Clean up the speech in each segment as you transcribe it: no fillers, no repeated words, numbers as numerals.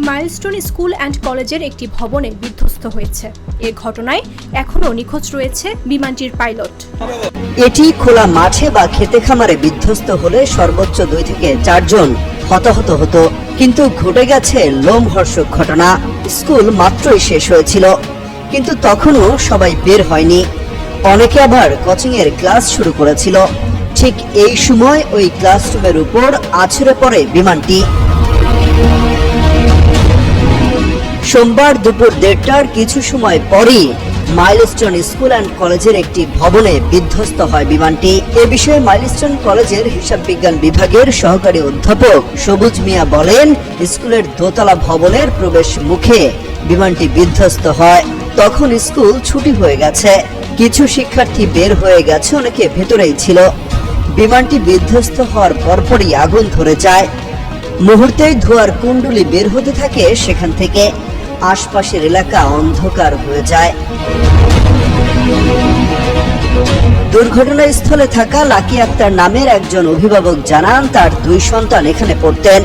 Milestone school and কলেজের একটি ভবনে বিধ্বস্ত হয়েছে। এ ঘটনায় এখনও নিখোঁজ রয়েছে বিমানটির পাইলট। এটি খোলা মাঠে বা খেতে খামারে বিধ্বস্ত হলে সর্বোচ্চ 2 থেকে 4 জন হতাহত হতো, কিন্তু ঘটে গেছে লোমহর্ষক ঘটনা। স্কুল মাত্রই শেষ হয়েছিল, কিন্তু তখনও সবাই বের হয়নি। অনেকে আবার কোচিং এর ক্লাস শুরু করেছিল। ঠিক এই সময় ওই ক্লাসরুমের উপর আছড়ে পড়ে বিমানটি। সোমবার দুপুর 1:30টার কিছু সময় পরই মাইলস্টোন স্কুল অ্যান্ড কলেজের একটি ভবনে বিধ্বস্ত হয় বিমানটি। এ বিষয়ে মাইলস্টোন কলেজের হিসাব বিজ্ঞান বিভাগের সহকারী অধ্যাপক সবুজ মিয়া বলেন, স্কুলের দোতলা ভবনের প্রবেশ মুখে বিমানটি বিধ্বস্ত হয়। তখন স্কুল ছুটি হয়ে গেছে, কিছু শিক্ষার্থী বের হয়ে গেছে, অনেকে ভেতরেই ছিল। বিমানটি বিধ্বস্ত হওয়ার পরপরই আগুন ধরে যায়। মুহূর্তেই ধোঁয়ার কুণ্ডলী বের হতে থাকে সেখান থেকে। আশপাশের এলাকা অন্ধকার হয়ে যায়। দুর্ঘটনাস্থলে থাকা লাকি আক্তার নামের একজন অভিভাবক জানান, তার 2 সন্তান এখানে পড়তেন।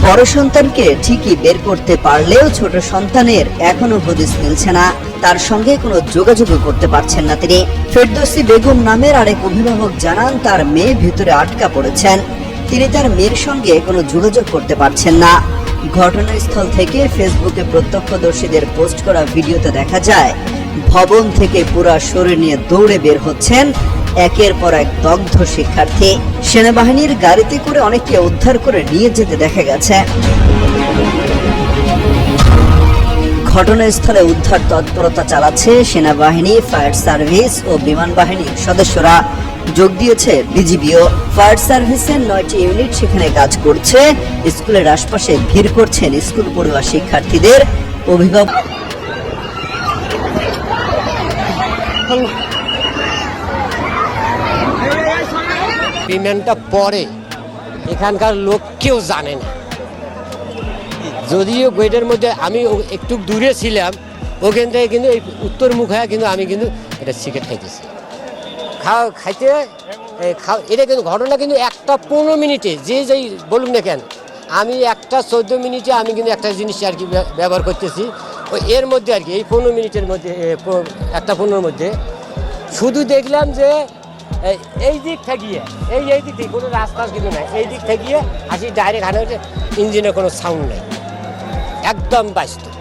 বড় সন্তানকে ঠিকই বের করতে পারলেও ছোট সন্তানের এখনো হদিস মিলছে না। তার সঙ্গে কোনো যোগাযোগ করতে পারছেন না তিনি। ফেরদৌসী বেগম নামের আরেক অভিভাবক জানান, তার মেয়ে ভিতরে আটকা পড়েছেন। তিনি তার মেয়ের সঙ্গে কোনো যোগাযোগ করতে পারছেন না। ঘটনাস্থল থেকে ফেসবুকে প্রত্যক্ষদর্শীদের পোস্ট করা ভিডিওতে দেখা যায়, ভবন থেকে পুরা শরীর নিয়ে দৌড়ে বের হচ্ছেন একের পর এক দগ্ধ শিক্ষার্থী। সেনাবাহিনীর গাড়িতে করে অনেককে উদ্ধার করে নিয়ে যেতে দেখা গেছে। ঘটনাস্থলে উদ্ধার তৎপরতা চালাচ্ছে সেনাবাহিনী, ফায়ার সার্ভিস ও বিমান বাহিনীর সদস্যরা। যোগ দিয়েছে বিজিবিও। ফায়ার সার্ভিসের 9টি ইউনিট সেখানে কাজ করছে। স্কুলের আশপাশে ভিড় করছেন স্কুল পড়ুয়া শিক্ষার্থীদের অভিভাবক। বিমানটা পরে এখানকার লোক কেউ জানে না, যদিও গেটের মধ্যে আমি একটু দূরে ছিলাম, ওখান থেকে কিন্তু এই উত্তর মুখে কিন্তু আমি কিন্তু এটা সিগারেট খাইতেছি। খাইতে এটা কিন্তু ঘটনা কিন্তু 1টা 15 মিনিটে যেই বলুন না কেন, আমি 1টা 14 মিনিটে আমি কিন্তু একটা জিনিস আর কি ব্যবহার করতেছি। এর মধ্যে আর কি এই 15 মিনিটের মধ্যে 1টা 15 মধ্যে শুধু দেখলাম যে এই দিক থাকিয়ে এই দিক থেকে কোনো রাস্তা কিন্তু নাই, এই দিক থাকিয়ে আসি ডাইরেক্ট হানা হচ্ছে, ইঞ্জিনের কোনো সাউন্ড নেই, একদম বাস্তব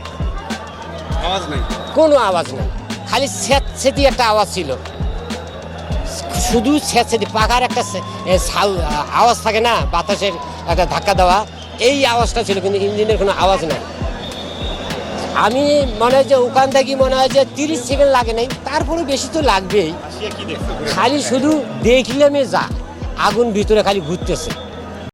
আওয়াজ নেই, কোনো আওয়াজ নেই, খালি স্যাঁতস্যাঁতি একটা আওয়াজ ছিল। শুধু স্যাঁতস্যাঁতি পাখার একটা আওয়াজ থাকে না, বাতাসের একটা ধাক্কা দেওয়া, এই আওয়াজটা ছিল, কিন্তু ইঞ্জিনের কোনো আওয়াজ নাই। আমি মনে হয় যে ওখান থেকে মনে হয় যে 30 সেকেন্ড লাগে নাই, তারপরে বেশি তো লাগবেই। খালি শুধু দেখলামে যা আগুন ভিতরে খালি ঘুরতেছে।